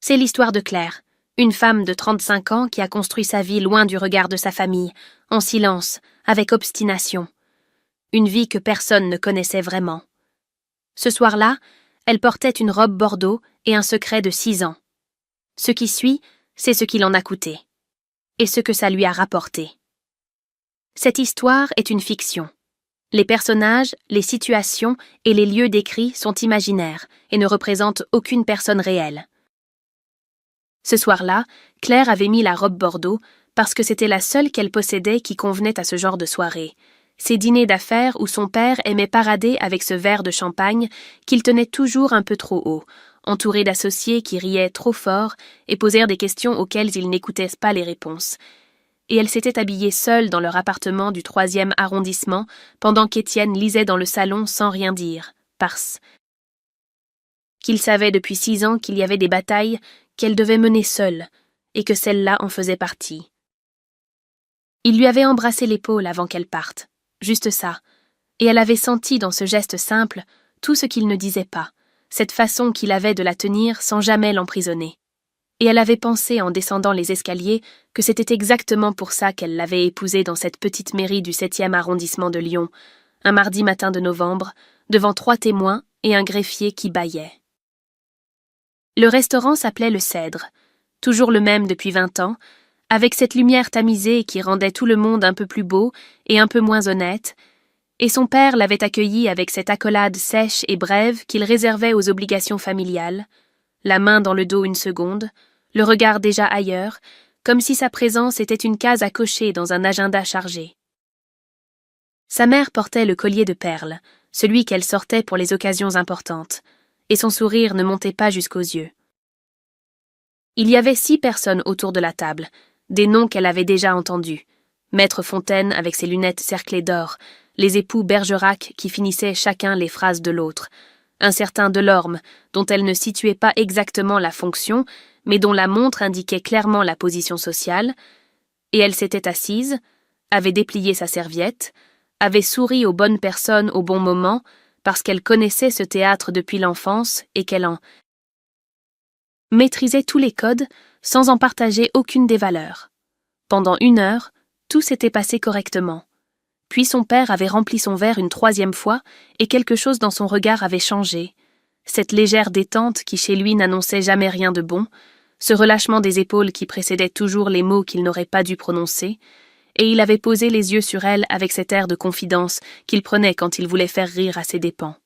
C'est l'histoire de Claire, une femme de 35 ans qui a construit sa vie loin du regard de sa famille, en silence, avec obstination. Une vie que personne ne connaissait vraiment. Ce soir-là, elle portait une robe bordeaux et un secret de 6 ans. Ce qui suit, c'est ce qu'il en a coûté. Et ce que ça lui a rapporté. Cette histoire est une fiction. Les personnages, les situations et les lieux décrits sont imaginaires et ne représentent aucune personne réelle. Ce soir-là, Claire avait mis la robe bordeaux parce que c'était la seule qu'elle possédait qui convenait à ce genre de soirée. Ces dîners d'affaires où son père aimait parader avec ce verre de champagne qu'il tenait toujours un peu trop haut, entouré d'associés qui riaient trop fort et posèrent des questions auxquelles il n'écoutait pas les réponses. Et elle s'était habillée seule dans leur appartement du 3e arrondissement pendant qu'Étienne lisait dans le salon sans rien dire, parce qu'il savait depuis 6 ans qu'il y avait des batailles qu'elle devait mener seule, et que celle-là en faisait partie. Il lui avait embrassé l'épaule avant qu'elle parte, juste ça, et elle avait senti dans ce geste simple tout ce qu'il ne disait pas, cette façon qu'il avait de la tenir sans jamais l'emprisonner. Et elle avait pensé en descendant les escaliers que c'était exactement pour ça qu'elle l'avait épousé dans cette petite mairie du 7e arrondissement de Lyon, un mardi matin de novembre, devant 3 témoins et un greffier qui bâillait. Le restaurant s'appelait Le Cèdre, toujours le même depuis 20 ans, avec cette lumière tamisée qui rendait tout le monde un peu plus beau et un peu moins honnête, et son père l'avait accueilli avec cette accolade sèche et brève qu'il réservait aux obligations familiales, la main dans le dos une seconde, le regard déjà ailleurs, comme si sa présence était une case à cocher dans un agenda chargé. Sa mère portait le collier de perles, celui qu'elle sortait pour les occasions importantes, et son sourire ne montait pas jusqu'aux yeux. Il y avait 6 personnes autour de la table, des noms qu'elle avait déjà entendus. Maître Fontaine avec ses lunettes cerclées d'or, les époux Bergerac qui finissaient chacun les phrases de l'autre, un certain Delorme, dont elle ne situait pas exactement la fonction, mais dont la montre indiquait clairement la position sociale, et elle s'était assise, avait déplié sa serviette, avait souri aux bonnes personnes au bon moment, parce qu'elle connaissait ce théâtre depuis l'enfance et qu'elle en maîtrisait tous les codes sans en partager aucune des valeurs. Pendant 1 heure, tout s'était passé correctement. Puis son père avait rempli son verre une 3e fois et quelque chose dans son regard avait changé. Cette légère détente qui chez lui n'annonçait jamais rien de bon, ce relâchement des épaules qui précédait toujours les mots qu'il n'aurait pas dû prononcer, et il avait posé les yeux sur elle avec cet air de confidence qu'il prenait quand il voulait faire rire à ses dépens.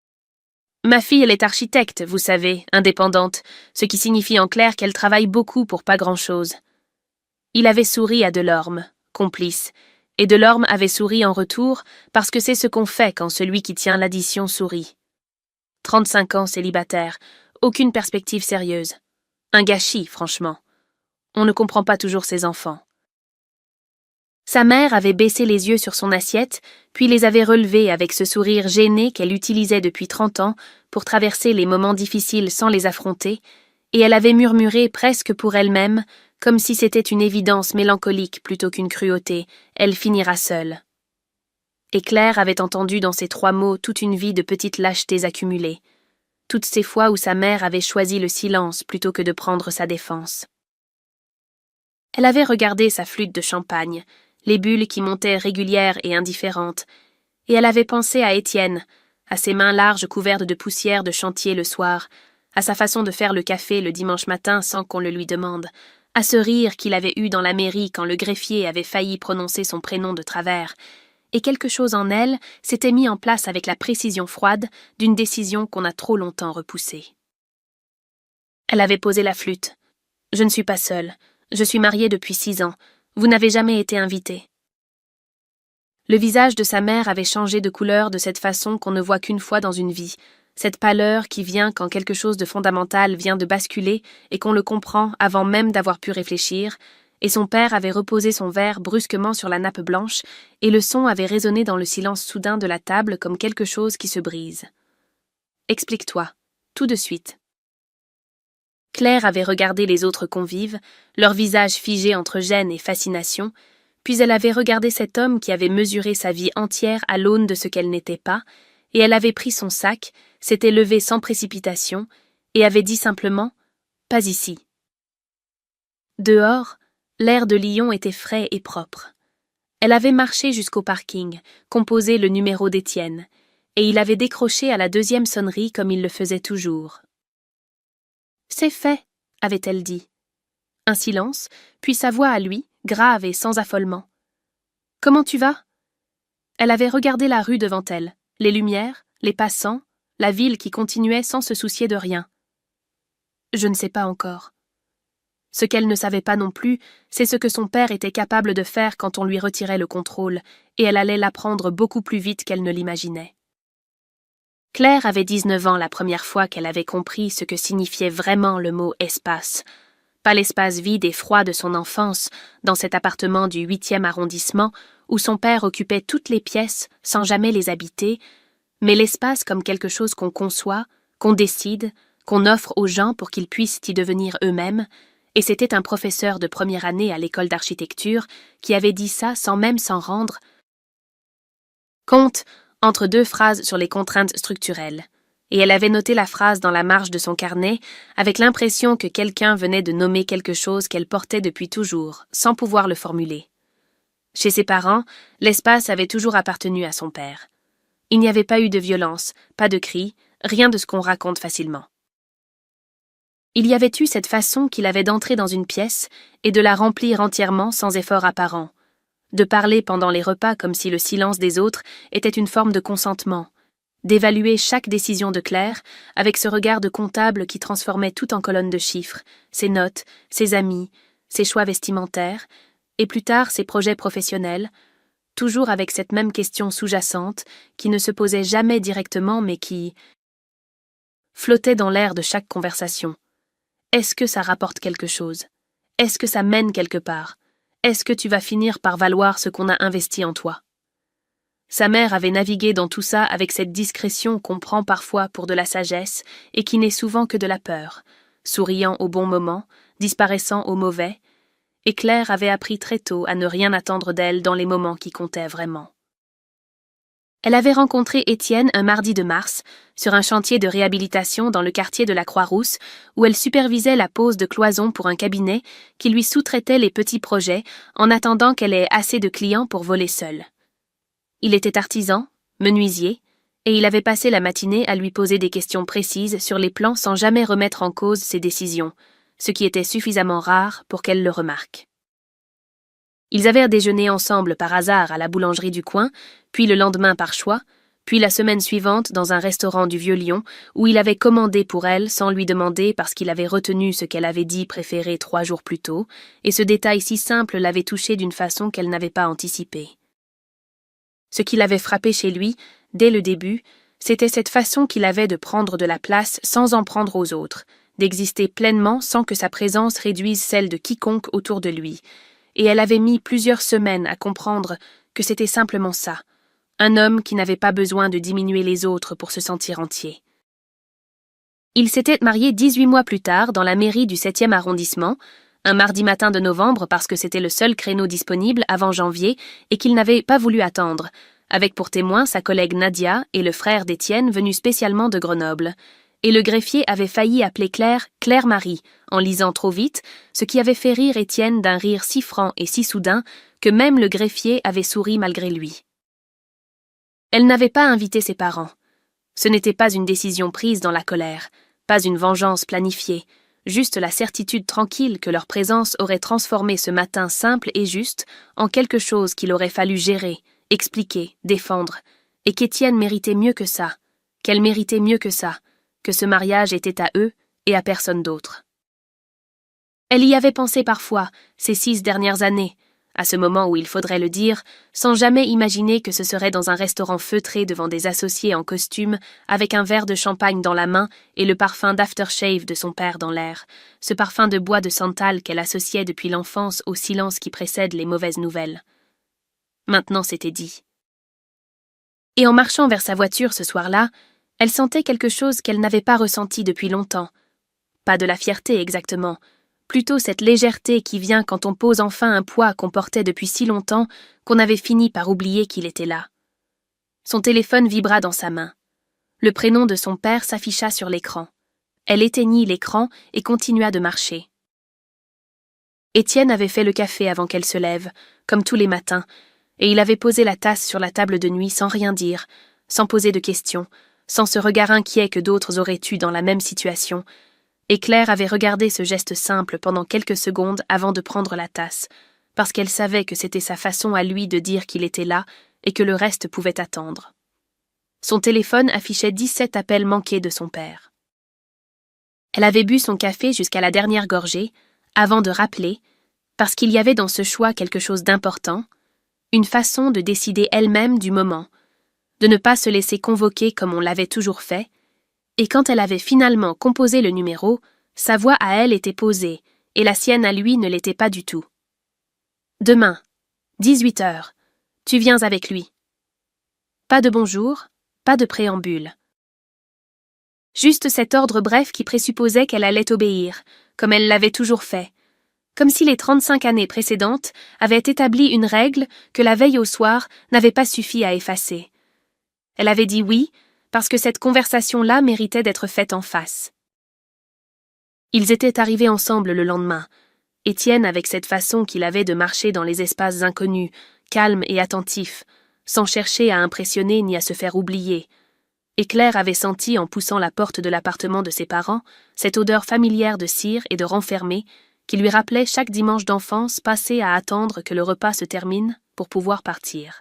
« Ma fille, elle est architecte, vous savez, indépendante, ce qui signifie en clair qu'elle travaille beaucoup pour pas grand-chose. » Il avait souri à Delorme, complice, et Delorme avait souri en retour parce que c'est ce qu'on fait quand celui qui tient l'addition sourit. 35 ans célibataire, aucune perspective sérieuse. Un gâchis, franchement. On ne comprend pas toujours ses enfants. Sa mère avait baissé les yeux sur son assiette, puis les avait relevés avec ce sourire gêné qu'elle utilisait depuis 30 ans pour traverser les moments difficiles sans les affronter, et elle avait murmuré presque pour elle-même, comme si c'était une évidence mélancolique plutôt qu'une cruauté, elle finira seule. Et Claire avait entendu dans ces 3 mots toute une vie de petites lâchetés accumulées, toutes ces fois où sa mère avait choisi le silence plutôt que de prendre sa défense. Elle avait regardé sa flûte de champagne, les bulles qui montaient régulières et indifférentes, et elle avait pensé à Étienne, à ses mains larges couvertes de poussière de chantier le soir, à sa façon de faire le café le dimanche matin sans qu'on le lui demande, à ce rire qu'il avait eu dans la mairie quand le greffier avait failli prononcer son prénom de travers, et quelque chose en elle s'était mis en place avec la précision froide d'une décision qu'on a trop longtemps repoussée. Elle avait posé la flûte. « Je ne suis pas seule. Je suis mariée depuis 6 ans. Vous n'avez jamais été invité. » Le visage de sa mère avait changé de couleur de cette façon qu'on ne voit qu'une fois dans une vie, cette pâleur qui vient quand quelque chose de fondamental vient de basculer et qu'on le comprend avant même d'avoir pu réfléchir, et son père avait reposé son verre brusquement sur la nappe blanche, et le son avait résonné dans le silence soudain de la table comme quelque chose qui se brise. « Explique-toi, tout de suite. » Claire avait regardé les autres convives, leur visage figé entre gêne et fascination, puis elle avait regardé cet homme qui avait mesuré sa vie entière à l'aune de ce qu'elle n'était pas, et elle avait pris son sac, s'était levée sans précipitation, et avait dit simplement « pas ici. Dehors, l'air de Lyon était frais et propre. Elle avait marché jusqu'au parking, composé le numéro d'Étienne, et il avait décroché à la deuxième sonnerie comme il le faisait toujours. « C'est fait », avait-elle dit. Un silence, puis sa voix à lui, grave et sans affolement. « Comment tu vas ?» Elle avait regardé la rue devant elle, les lumières, les passants, la ville qui continuait sans se soucier de rien. « Je ne sais pas encore. » Ce qu'elle ne savait pas non plus, c'est ce que son père était capable de faire quand on lui retirait le contrôle, et elle allait l'apprendre beaucoup plus vite qu'elle ne l'imaginait. Claire avait 19 ans la première fois qu'elle avait compris ce que signifiait vraiment le mot « espace ». Pas l'espace vide et froid de son enfance, dans cet appartement du 8e arrondissement, où son père occupait toutes les pièces sans jamais les habiter, mais l'espace comme quelque chose qu'on conçoit, qu'on décide, qu'on offre aux gens pour qu'ils puissent y devenir eux-mêmes, et c'était un professeur de première année à l'école d'architecture qui avait dit ça sans même s'en rendre compte entre deux phrases sur les contraintes structurelles. Et elle avait noté la phrase dans la marge de son carnet avec l'impression que quelqu'un venait de nommer quelque chose qu'elle portait depuis toujours, sans pouvoir le formuler. Chez ses parents, l'espace avait toujours appartenu à son père. Il n'y avait pas eu de violence, pas de cris, rien de ce qu'on raconte facilement. Il y avait eu cette façon qu'il avait d'entrer dans une pièce et de la remplir entièrement sans effort apparent, de parler pendant les repas comme si le silence des autres était une forme de consentement, d'évaluer chaque décision de Claire avec ce regard de comptable qui transformait tout en colonnes de chiffres, ses notes, ses amis, ses choix vestimentaires, et plus tard ses projets professionnels, toujours avec cette même question sous-jacente qui ne se posait jamais directement mais qui flottait dans l'air de chaque conversation. Est-ce que ça rapporte quelque chose? Est-ce que ça mène quelque part? Est-ce que tu vas finir par valoir ce qu'on a investi en toi? Sa mère avait navigué dans tout ça avec cette discrétion qu'on prend parfois pour de la sagesse et qui n'est souvent que de la peur, souriant au bon moment, disparaissant au mauvais, et Claire avait appris très tôt à ne rien attendre d'elle dans les moments qui comptaient vraiment. Elle avait rencontré Étienne un mardi de mars, sur un chantier de réhabilitation dans le quartier de la Croix-Rousse, où elle supervisait la pose de cloisons pour un cabinet qui lui sous-traitait les petits projets en attendant qu'elle ait assez de clients pour voler seule. Il était artisan, menuisier, et il avait passé la matinée à lui poser des questions précises sur les plans sans jamais remettre en cause ses décisions, ce qui était suffisamment rare pour qu'elle le remarque. Ils avaient déjeuné ensemble par hasard à la boulangerie du coin, puis le lendemain par choix, puis la semaine suivante dans un restaurant du Vieux-Lyon où il avait commandé pour elle sans lui demander parce qu'il avait retenu ce qu'elle avait dit préférer 3 jours plus tôt, et ce détail si simple l'avait touchée d'une façon qu'elle n'avait pas anticipée. Ce qui l'avait frappé chez lui, dès le début, c'était cette façon qu'il avait de prendre de la place sans en prendre aux autres, d'exister pleinement sans que sa présence réduise celle de quiconque autour de lui, et elle avait mis plusieurs semaines à comprendre que c'était simplement ça, un homme qui n'avait pas besoin de diminuer les autres pour se sentir entier. Il s'était marié 18 mois plus tard dans la mairie du 7e arrondissement, un mardi matin de novembre parce que c'était le seul créneau disponible avant janvier et qu'il n'avait pas voulu attendre, avec pour témoin sa collègue Nadia et le frère d'Étienne venus spécialement de Grenoble. Et le greffier avait failli appeler Claire Claire-Marie, en lisant trop vite, ce qui avait fait rire Étienne d'un rire si franc et si soudain que même le greffier avait souri malgré lui. Elle n'avait pas invité ses parents. Ce n'était pas une décision prise dans la colère, pas une vengeance planifiée, juste la certitude tranquille que leur présence aurait transformé ce matin simple et juste en quelque chose qu'il aurait fallu gérer, expliquer, défendre, et qu'Étienne méritait mieux que ça, qu'elle méritait mieux que ça, que ce mariage était à eux et à personne d'autre. Elle y avait pensé parfois, ces 6 dernières années, à ce moment où il faudrait le dire, sans jamais imaginer que ce serait dans un restaurant feutré devant des associés en costume, avec un verre de champagne dans la main et le parfum d'aftershave de son père dans l'air, ce parfum de bois de santal qu'elle associait depuis l'enfance au silence qui précède les mauvaises nouvelles. Maintenant c'était dit. Et en marchant vers sa voiture ce soir-là, elle sentait quelque chose qu'elle n'avait pas ressenti depuis longtemps. Pas de la fierté exactement, plutôt cette légèreté qui vient quand on pose enfin un poids qu'on portait depuis si longtemps qu'on avait fini par oublier qu'il était là. Son téléphone vibra dans sa main. Le prénom de son père s'afficha sur l'écran. Elle éteignit l'écran et continua de marcher. Étienne avait fait le café avant qu'elle se lève, comme tous les matins, et il avait posé la tasse sur la table de nuit sans rien dire, sans poser de questions, sans ce regard inquiet que d'autres auraient eu dans la même situation, et Claire avait regardé ce geste simple pendant quelques secondes avant de prendre la tasse, parce qu'elle savait que c'était sa façon à lui de dire qu'il était là et que le reste pouvait attendre. Son téléphone affichait 17 appels manqués de son père. Elle avait bu son café jusqu'à la dernière gorgée, avant de rappeler, parce qu'il y avait dans ce choix quelque chose d'important, une façon de décider elle-même du moment, de ne pas se laisser convoquer comme on l'avait toujours fait, et quand elle avait finalement composé le numéro, sa voix à elle était posée, et la sienne à lui ne l'était pas du tout. Demain, 18 heures, tu viens avec lui. Pas de bonjour, pas de préambule. Juste cet ordre bref qui présupposait qu'elle allait obéir, comme elle l'avait toujours fait, comme si les 35 années précédentes avaient établi une règle que la veille au soir n'avait pas suffi à effacer. Elle avait dit oui, parce que cette conversation-là méritait d'être faite en face. Ils étaient arrivés ensemble le lendemain, Étienne avec cette façon qu'il avait de marcher dans les espaces inconnus, calme et attentif, sans chercher à impressionner ni à se faire oublier. Et Claire avait senti, en poussant la porte de l'appartement de ses parents, cette odeur familière de cire et de renfermé qui lui rappelait chaque dimanche d'enfance passé à attendre que le repas se termine pour pouvoir partir.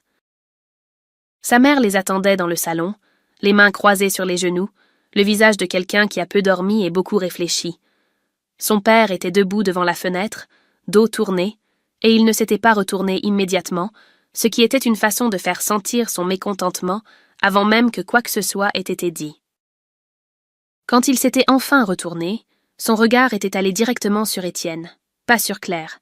Sa mère les attendait dans le salon, les mains croisées sur les genoux, le visage de quelqu'un qui a peu dormi et beaucoup réfléchi. Son père était debout devant la fenêtre, dos tourné, et il ne s'était pas retourné immédiatement, ce qui était une façon de faire sentir son mécontentement avant même que quoi que ce soit ait été dit. Quand il s'était enfin retourné, son regard était allé directement sur Étienne, pas sur Claire,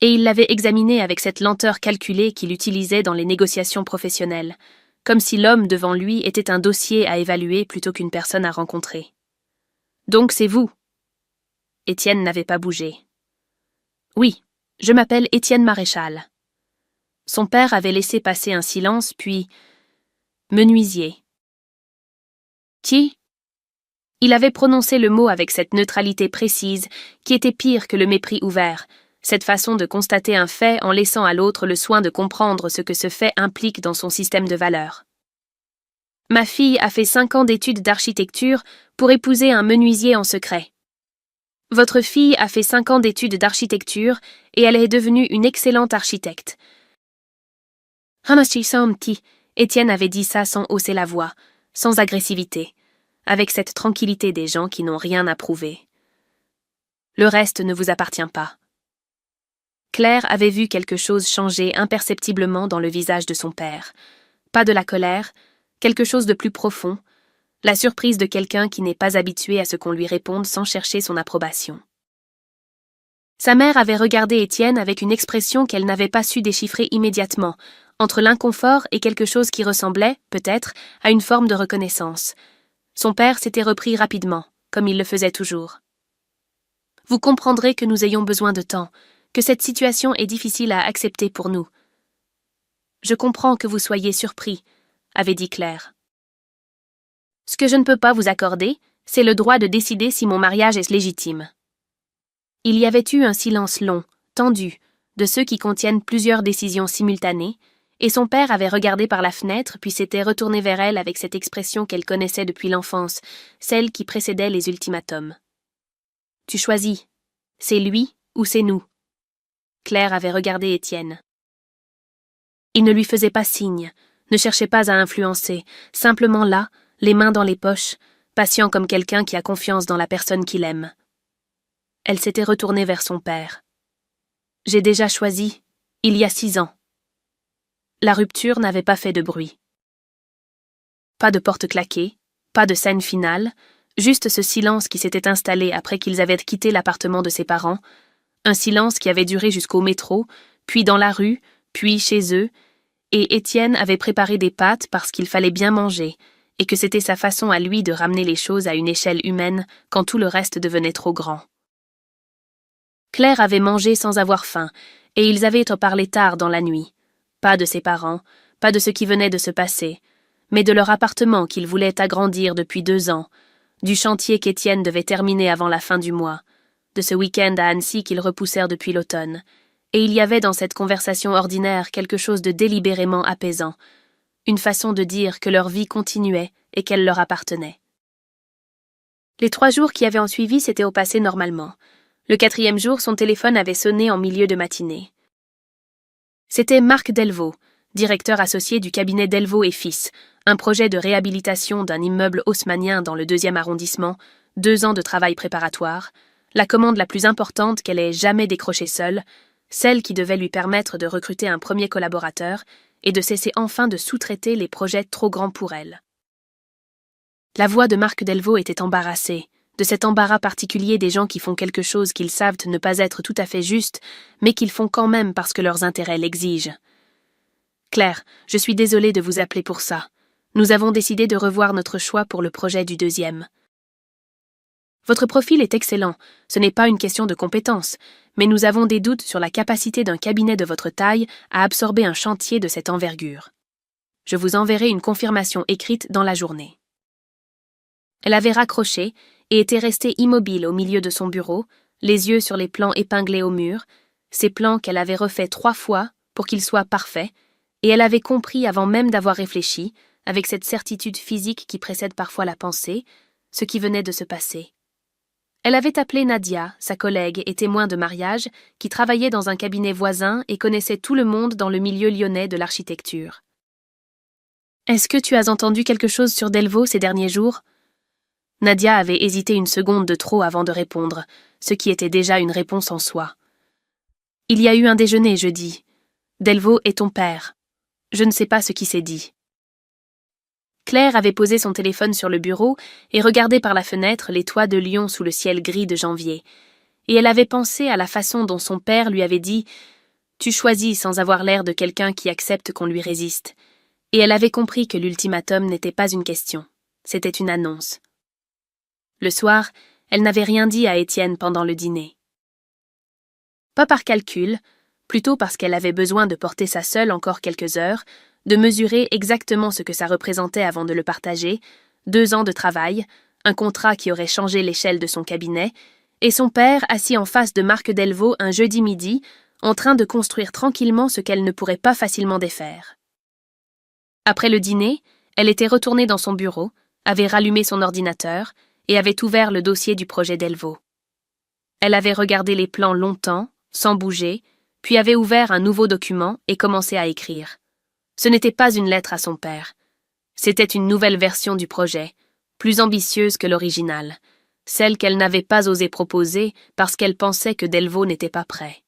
et il l'avait examiné avec cette lenteur calculée qu'il utilisait dans les négociations professionnelles, comme si l'homme devant lui était un dossier à évaluer plutôt qu'une personne à rencontrer. « Donc c'est vous ?» Étienne n'avait pas bougé. « Oui, je m'appelle Étienne Maréchal. » Son père avait laissé passer un silence, puis « Menuisier. » « Qui ?» Il avait prononcé le mot avec cette neutralité précise qui était pire que le mépris ouvert, cette façon de constater un fait en laissant à l'autre le soin de comprendre ce que ce fait implique dans son système de valeurs. « Ma fille a fait 5 ans d'études d'architecture pour épouser un menuisier en secret. Votre fille a fait 5 ans d'études d'architecture et elle est devenue une excellente architecte. » Étienne avait dit ça sans hausser la voix, sans agressivité, avec cette tranquillité des gens qui n'ont rien à prouver. Le reste ne vous appartient pas. Claire avait vu quelque chose changer imperceptiblement dans le visage de son père. Pas de la colère, quelque chose de plus profond, la surprise de quelqu'un qui n'est pas habitué à ce qu'on lui réponde sans chercher son approbation. Sa mère avait regardé Étienne avec une expression qu'elle n'avait pas su déchiffrer immédiatement, entre l'inconfort et quelque chose qui ressemblait, peut-être, à une forme de reconnaissance. Son père s'était repris rapidement, comme il le faisait toujours. « Vous comprendrez que nous ayons besoin de temps, que cette situation est difficile à accepter pour nous. »« Je comprends que vous soyez surpris, » avait dit Claire. « Ce que je ne peux pas vous accorder, c'est le droit de décider si mon mariage est légitime. » Il y avait eu un silence long, tendu, de ceux qui contiennent plusieurs décisions simultanées, et son père avait regardé par la fenêtre puis s'était retourné vers elle avec cette expression qu'elle connaissait depuis l'enfance, celle qui précédait les ultimatums. « Tu choisis. C'est lui ou c'est nous. » Claire avait regardé Étienne. Il ne lui faisait pas signe, ne cherchait pas à influencer, simplement là, les mains dans les poches, patient comme quelqu'un qui a confiance dans la personne qu'il aime. Elle s'était retournée vers son père. « J'ai déjà choisi, il y a 6 ans. » La rupture n'avait pas fait de bruit. Pas de porte claquée, pas de scène finale, juste ce silence qui s'était installé après qu'ils avaient quitté l'appartement de ses parents, un silence qui avait duré jusqu'au métro, puis dans la rue, puis chez eux, et Étienne avait préparé des pâtes parce qu'il fallait bien manger, et que c'était sa façon à lui de ramener les choses à une échelle humaine quand tout le reste devenait trop grand. Claire avait mangé sans avoir faim, et ils avaient parlé tard dans la nuit. Pas de ses parents, pas de ce qui venait de se passer, mais de leur appartement qu'ils voulaient agrandir depuis 2 ans, du chantier qu'Étienne devait terminer avant la fin du mois, de ce week-end à Annecy qu'ils repoussèrent depuis l'automne. Et il y avait dans cette conversation ordinaire quelque chose de délibérément apaisant, une façon de dire que leur vie continuait et qu'elle leur appartenait. Les 3 jours qui avaient suivi s'étaient passés normalement. Le 4e jour, son téléphone avait sonné en milieu de matinée. C'était Marc Delvaux, directeur associé du cabinet Delvaux et Fils, un projet de réhabilitation d'un immeuble haussmannien dans le 2e arrondissement, 2 ans de travail préparatoire, la commande la plus importante qu'elle ait jamais décrochée seule, celle qui devait lui permettre de recruter un premier collaborateur et de cesser enfin de sous-traiter les projets trop grands pour elle. La voix de Marc Delvaux était embarrassée, de cet embarras particulier des gens qui font quelque chose qu'ils savent ne pas être tout à fait juste, mais qu'ils font quand même parce que leurs intérêts l'exigent. « Claire, je suis désolée de vous appeler pour ça. Nous avons décidé de revoir notre choix pour le projet du 2e. Votre profil est excellent, ce n'est pas une question de compétence, mais nous avons des doutes sur la capacité d'un cabinet de votre taille à absorber un chantier de cette envergure. Je vous enverrai une confirmation écrite dans la journée. » Elle avait raccroché et était restée immobile au milieu de son bureau, les yeux sur les plans épinglés au mur, ces plans qu'elle avait refaits 3 fois pour qu'ils soient parfaits, et elle avait compris avant même d'avoir réfléchi, avec cette certitude physique qui précède parfois la pensée, ce qui venait de se passer. Elle avait appelé Nadia, sa collègue et témoin de mariage, qui travaillait dans un cabinet voisin et connaissait tout le monde dans le milieu lyonnais de l'architecture. « Est-ce que tu as entendu quelque chose sur Delvaux ces derniers jours ?» Nadia avait hésité une seconde de trop avant de répondre, ce qui était déjà une réponse en soi. « Il y a eu un déjeuner jeudi. Delvaux est ton père. Je ne sais pas ce qui s'est dit. » Claire avait posé son téléphone sur le bureau et regardé par la fenêtre les toits de Lyon sous le ciel gris de janvier. Et elle avait pensé à la façon dont son père lui avait dit « Tu choisis sans avoir l'air de quelqu'un qui accepte qu'on lui résiste. » Et elle avait compris que l'ultimatum n'était pas une question, c'était une annonce. Le soir, elle n'avait rien dit à Étienne pendant le dîner. Pas par calcul, plutôt parce qu'elle avait besoin de porter ça seule encore quelques heures, de mesurer exactement ce que ça représentait avant de le partager, 2 ans de travail, un contrat qui aurait changé l'échelle de son cabinet, et son père assis en face de Marc Delvaux un jeudi midi, en train de construire tranquillement ce qu'elle ne pourrait pas facilement défaire. Après le dîner, elle était retournée dans son bureau, avait rallumé son ordinateur et avait ouvert le dossier du projet Delvaux. Elle avait regardé les plans longtemps, sans bouger, puis avait ouvert un nouveau document et commencé à écrire. Ce n'était pas une lettre à son père. C'était une nouvelle version du projet, plus ambitieuse que l'original, celle qu'elle n'avait pas osé proposer parce qu'elle pensait que Delvaux n'était pas prêt.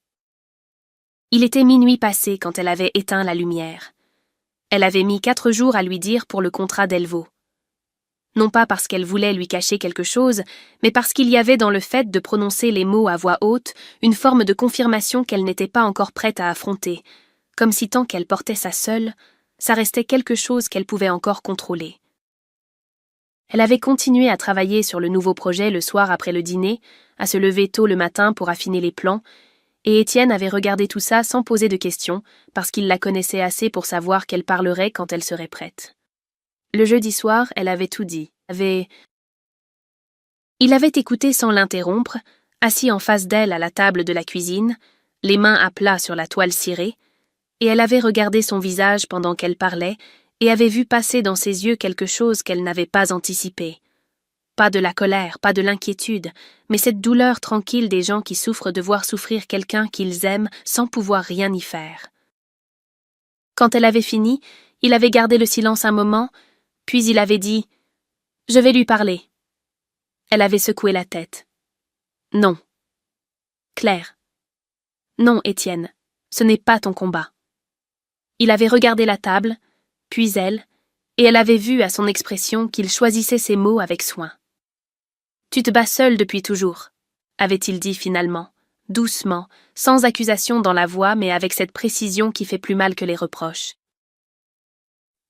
Il était minuit passé quand elle avait éteint la lumière. Elle avait mis 4 jours à lui dire pour le contrat Delvaux. Non pas parce qu'elle voulait lui cacher quelque chose, mais parce qu'il y avait dans le fait de prononcer les mots à voix haute une forme de confirmation qu'elle n'était pas encore prête à affronter, comme si tant qu'elle portait ça seule, ça restait quelque chose qu'elle pouvait encore contrôler. Elle avait continué à travailler sur le nouveau projet le soir après le dîner, à se lever tôt le matin pour affiner les plans, et Étienne avait regardé tout ça sans poser de questions, parce qu'il la connaissait assez pour savoir qu'elle parlerait quand elle serait prête. Le jeudi soir, elle avait tout dit. Il avait écouté sans l'interrompre, assis en face d'elle à la table de la cuisine, les mains à plat sur la toile cirée, et elle avait regardé son visage pendant qu'elle parlait et avait vu passer dans ses yeux quelque chose qu'elle n'avait pas anticipé. Pas de la colère, pas de l'inquiétude, mais cette douleur tranquille des gens qui souffrent de voir souffrir quelqu'un qu'ils aiment sans pouvoir rien y faire. Quand elle avait fini, il avait gardé le silence un moment, puis il avait dit « Je vais lui parler ». Elle avait secoué la tête. « Non. » « Claire. »« Non, Étienne, ce n'est pas ton combat. » Il avait regardé la table, puis elle, et elle avait vu à son expression qu'il choisissait ses mots avec soin. « Tu te bats seule depuis toujours, » avait-il dit finalement, doucement, sans accusation dans la voix mais avec cette précision qui fait plus mal que les reproches.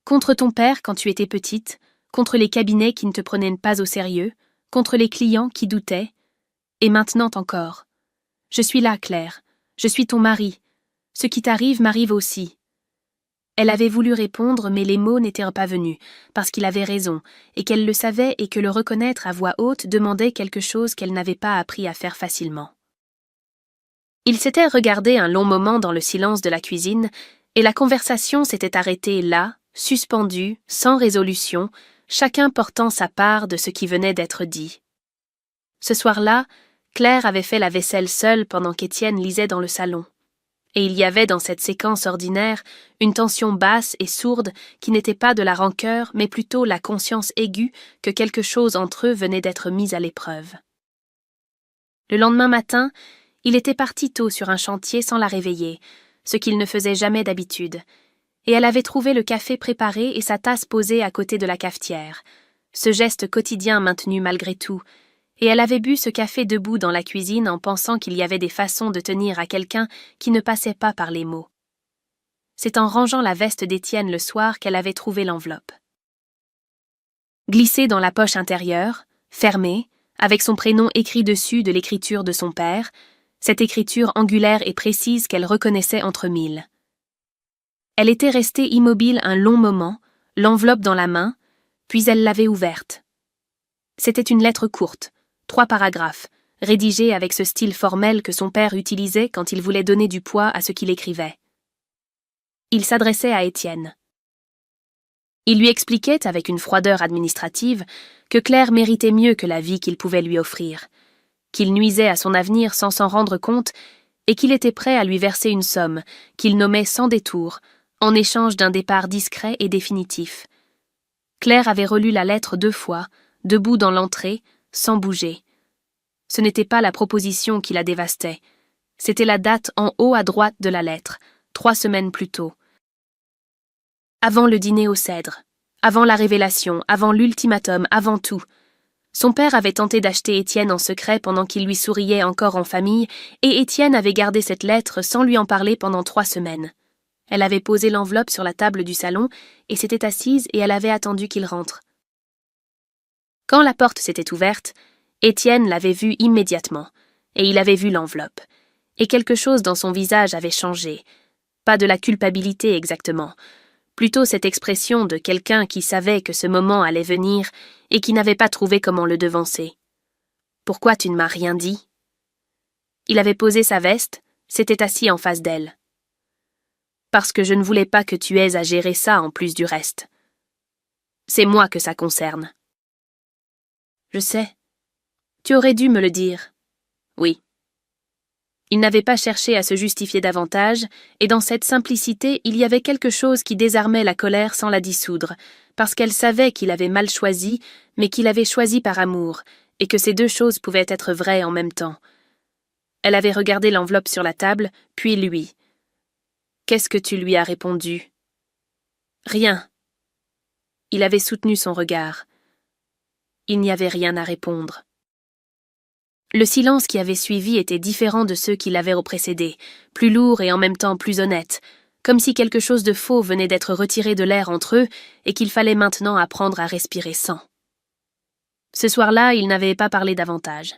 Contre ton père quand tu étais petite, contre les cabinets qui ne te prenaient pas au sérieux, contre les clients qui doutaient, et maintenant encore. Je suis là, Claire, je suis ton mari. Ce qui t'arrive m'arrive aussi. Elle avait voulu répondre, mais les mots n'étaient pas venus, parce qu'il avait raison, et qu'elle le savait et que le reconnaître à voix haute demandait quelque chose qu'elle n'avait pas appris à faire facilement. Ils s'étaient regardés un long moment dans le silence de la cuisine, et la conversation s'était arrêtée là, suspendue, sans résolution, chacun portant sa part de ce qui venait d'être dit. Ce soir-là, Claire avait fait la vaisselle seule pendant qu'Étienne lisait dans le salon. Et il y avait dans cette séquence ordinaire une tension basse et sourde qui n'était pas de la rancœur, mais plutôt la conscience aiguë que quelque chose entre eux venait d'être mis à l'épreuve. Le lendemain matin, il était parti tôt sur un chantier sans la réveiller, ce qu'il ne faisait jamais d'habitude, et elle avait trouvé le café préparé et sa tasse posée à côté de la cafetière, ce geste quotidien maintenu malgré tout, et elle avait bu ce café debout dans la cuisine en pensant qu'il y avait des façons de tenir à quelqu'un qui ne passait pas par les mots. C'est en rangeant la veste d'Étienne le soir qu'elle avait trouvé l'enveloppe. Glissée dans la poche intérieure, fermée, avec son prénom écrit dessus de l'écriture de son père, cette écriture angulaire et précise qu'elle reconnaissait entre mille. Elle était restée immobile un long moment, l'enveloppe dans la main, puis elle l'avait ouverte. C'était une lettre courte, 3 paragraphes, rédigés avec ce style formel que son père utilisait quand il voulait donner du poids à ce qu'il écrivait. Il s'adressait à Étienne. Il lui expliquait, avec une froideur administrative, que Claire méritait mieux que la vie qu'il pouvait lui offrir, qu'il nuisait à son avenir sans s'en rendre compte et qu'il était prêt à lui verser une somme qu'il nommait sans détour, en échange d'un départ discret et définitif. Claire avait relu la lettre 2 fois, debout dans l'entrée, sans bouger. Ce n'était pas la proposition qui la dévastait, c'était la date en haut à droite de la lettre, 3 semaines plus tôt. Avant le dîner au Cèdre, avant la révélation, avant l'ultimatum, avant tout. Son père avait tenté d'acheter Étienne en secret pendant qu'il lui souriait encore en famille, et Étienne avait gardé cette lettre sans lui en parler pendant 3 semaines. Elle avait posé l'enveloppe sur la table du salon et s'était assise et elle avait attendu qu'il rentre. Quand la porte s'était ouverte, Étienne l'avait vue immédiatement, et il avait vu l'enveloppe, et quelque chose dans son visage avait changé. Pas de la culpabilité exactement, plutôt cette expression de quelqu'un qui savait que ce moment allait venir et qui n'avait pas trouvé comment le devancer. « Pourquoi tu ne m'as rien dit ?» Il avait posé sa veste, s'était assis en face d'elle. « Parce que je ne voulais pas que tu aies à gérer ça en plus du reste. C'est moi que ça concerne. » « Je sais. Tu aurais dû me le dire. » Oui. Il n'avait pas cherché à se justifier davantage, et dans cette simplicité, il y avait quelque chose qui désarmait la colère sans la dissoudre, parce qu'elle savait qu'il avait mal choisi, mais qu'il avait choisi par amour, et que ces 2 choses pouvaient être vraies en même temps. Elle avait regardé l'enveloppe sur la table, puis lui. « Qu'est-ce que tu lui as répondu ?»« Rien. » Il avait soutenu son regard. Il n'y avait rien à répondre. Le silence qui avait suivi était différent de ceux qui l'avaient précédé, plus lourd et en même temps plus honnête, comme si quelque chose de faux venait d'être retiré de l'air entre eux et qu'il fallait maintenant apprendre à respirer sans. Ce soir-là, il n'avait pas parlé davantage.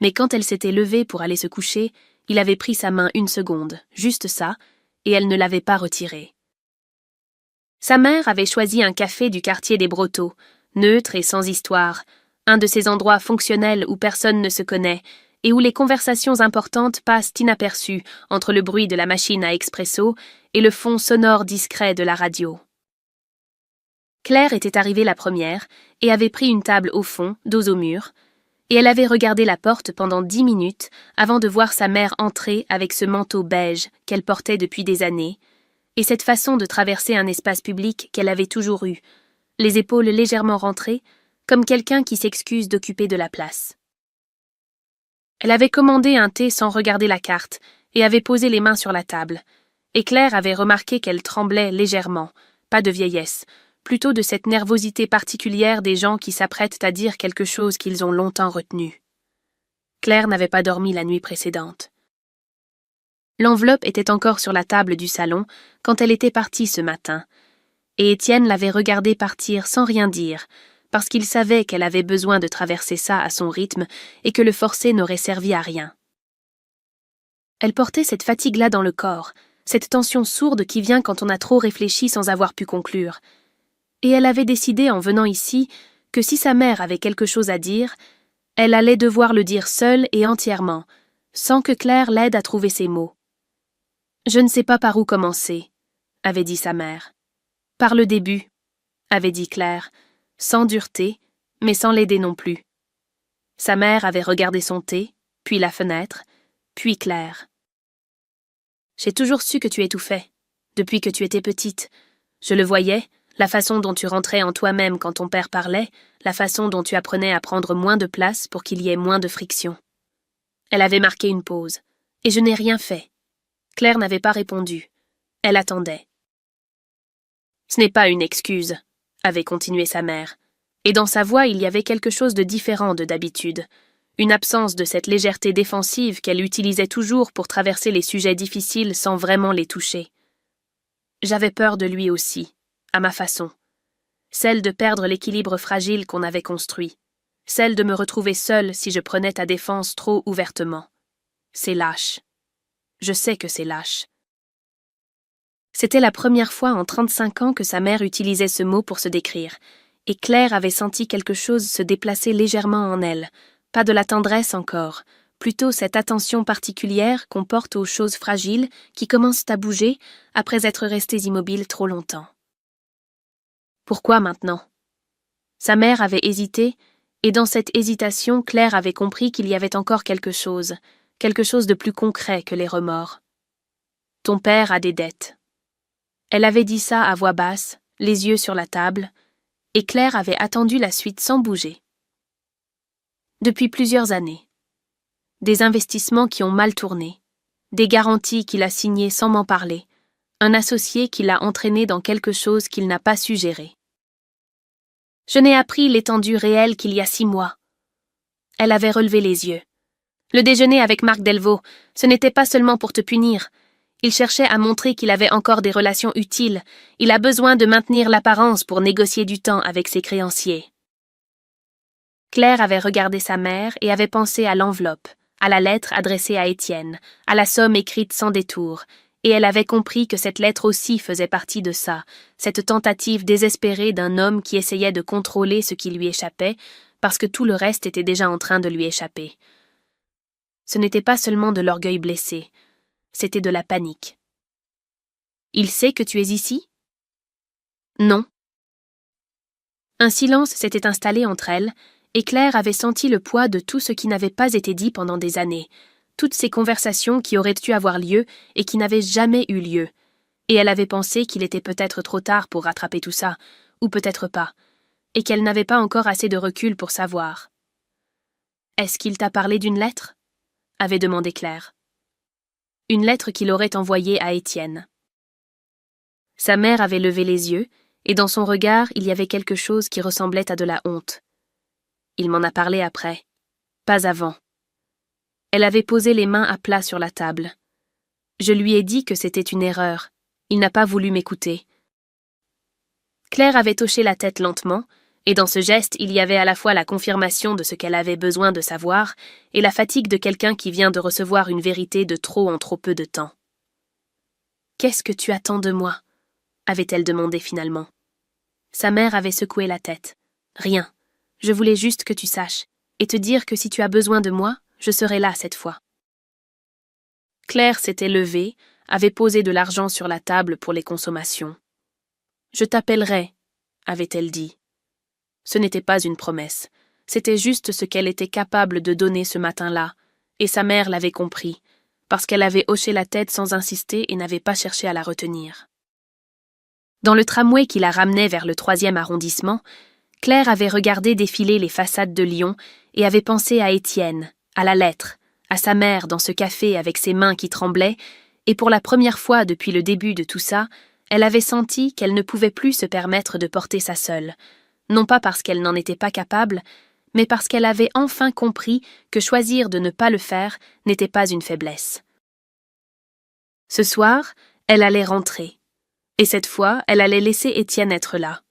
Mais quand elle s'était levée pour aller se coucher, il avait pris sa main 1 seconde, juste ça, et elle ne l'avait pas retirée. Sa mère avait choisi un café du quartier des Brotteaux, neutre et sans histoire, un de ces endroits fonctionnels où personne ne se connaît et où les conversations importantes passent inaperçues entre le bruit de la machine à expresso et le fond sonore discret de la radio. Claire était arrivée la première et avait pris une table au fond, dos au mur, et elle avait regardé la porte pendant 10 minutes avant de voir sa mère entrer avec ce manteau beige qu'elle portait depuis des années, et cette façon de traverser un espace public qu'elle avait toujours eu, les épaules légèrement rentrées, comme quelqu'un qui s'excuse d'occuper de la place. Elle avait commandé un thé sans regarder la carte et avait posé les mains sur la table, et Claire avait remarqué qu'elle tremblait légèrement, pas de vieillesse, plutôt de cette nervosité particulière des gens qui s'apprêtent à dire quelque chose qu'ils ont longtemps retenu. Claire n'avait pas dormi la nuit précédente. L'enveloppe était encore sur la table du salon quand elle était partie ce matin, et Étienne l'avait regardée partir sans rien dire, parce qu'il savait qu'elle avait besoin de traverser ça à son rythme et que le forcer n'aurait servi à rien. Elle portait cette fatigue-là dans le corps, cette tension sourde qui vient quand on a trop réfléchi sans avoir pu conclure. Et elle avait décidé en venant ici que si sa mère avait quelque chose à dire, elle allait devoir le dire seule et entièrement, sans que Claire l'aide à trouver ses mots. « Je ne sais pas par où commencer », avait dit sa mère. « Par le début », avait dit Claire, sans dureté, mais sans l'aider non plus. Sa mère avait regardé son thé, puis la fenêtre, puis Claire. « J'ai toujours su que tu étouffais, depuis que tu étais petite. Je le voyais, la façon dont tu rentrais en toi-même quand ton père parlait, la façon dont tu apprenais à prendre moins de place pour qu'il y ait moins de friction. » Elle avait marqué une pause, et je n'ai rien fait. Claire n'avait pas répondu. Elle attendait. « Ce n'est pas une excuse, » avait continué sa mère, et dans sa voix il y avait quelque chose de différent de d'habitude, une absence de cette légèreté défensive qu'elle utilisait toujours pour traverser les sujets difficiles sans vraiment les toucher. J'avais peur de lui aussi, à ma façon. Celle de perdre l'équilibre fragile qu'on avait construit. Celle de me retrouver seule si je prenais ta défense trop ouvertement. C'est lâche. Je sais que c'est lâche. C'était la première fois en 35 ans que sa mère utilisait ce mot pour se décrire, et Claire avait senti quelque chose se déplacer légèrement en elle, pas de la tendresse encore, plutôt cette attention particulière qu'on porte aux choses fragiles qui commencent à bouger après être restées immobiles trop longtemps. Pourquoi maintenant? Sa mère avait hésité, et dans cette hésitation, Claire avait compris qu'il y avait encore quelque chose de plus concret que les remords. Ton père a des dettes. Elle avait dit ça à voix basse, les yeux sur la table, et Claire avait attendu la suite sans bouger. Depuis plusieurs années. Des investissements qui ont mal tourné, des garanties qu'il a signées sans m'en parler, un associé qui l'a entraîné dans quelque chose qu'il n'a pas su gérer. Je n'ai appris l'étendue réelle qu'il y a 6 mois. Elle avait relevé les yeux. Le déjeuner avec Marc Delvaux, ce n'était pas seulement pour te punir. Il cherchait à montrer qu'il avait encore des relations utiles. Il a besoin de maintenir l'apparence pour négocier du temps avec ses créanciers. Claire avait regardé sa mère et avait pensé à l'enveloppe, à la lettre adressée à Étienne, à la somme écrite sans détour, et elle avait compris que cette lettre aussi faisait partie de ça, cette tentative désespérée d'un homme qui essayait de contrôler ce qui lui échappait, parce que tout le reste était déjà en train de lui échapper. Ce n'était pas seulement de l'orgueil blessé, c'était de la panique. « Il sait que tu es ici ?» ?»« Non. » Un silence s'était installé entre elles, et Claire avait senti le poids de tout ce qui n'avait pas été dit pendant des années, toutes ces conversations qui auraient dû avoir lieu et qui n'avaient jamais eu lieu, et elle avait pensé qu'il était peut-être trop tard pour rattraper tout ça, ou peut-être pas, et qu'elle n'avait pas encore assez de recul pour savoir. « Est-ce qu'il t'a parlé d'une lettre ?» avait demandé Claire. Une lettre qu'il aurait envoyée à Étienne. Sa mère avait levé les yeux, et dans son regard il y avait quelque chose qui ressemblait à de la honte. Il m'en a parlé après, pas avant. Elle avait posé les mains à plat sur la table. Je lui ai dit que c'était une erreur. Il n'a pas voulu m'écouter. Claire avait hoché la tête lentement, et dans ce geste il y avait à la fois la confirmation de ce qu'elle avait besoin de savoir et la fatigue de quelqu'un qui vient de recevoir une vérité de trop en trop peu de temps. « Qu'est-ce que tu attends de moi ?» avait-elle demandé finalement. Sa mère avait secoué la tête. « Rien. Je voulais juste que tu saches, et te dire que si tu as besoin de moi, je serai là cette fois. » Claire s'était levée, avait posé de l'argent sur la table pour les consommations. « Je t'appellerai, » avait-elle dit. Ce n'était pas une promesse, c'était juste ce qu'elle était capable de donner ce matin-là, et sa mère l'avait compris, parce qu'elle avait hoché la tête sans insister et n'avait pas cherché à la retenir. Dans le tramway qui la ramenait vers le 3e arrondissement, Claire avait regardé défiler les façades de Lyon et avait pensé à Étienne, à la lettre, à sa mère dans ce café avec ses mains qui tremblaient, et pour la première fois depuis le début de tout ça, elle avait senti qu'elle ne pouvait plus se permettre de porter ça seule, non pas parce qu'elle n'en était pas capable, mais parce qu'elle avait enfin compris que choisir de ne pas le faire n'était pas une faiblesse. Ce soir, elle allait rentrer, et cette fois, elle allait laisser Étienne être là.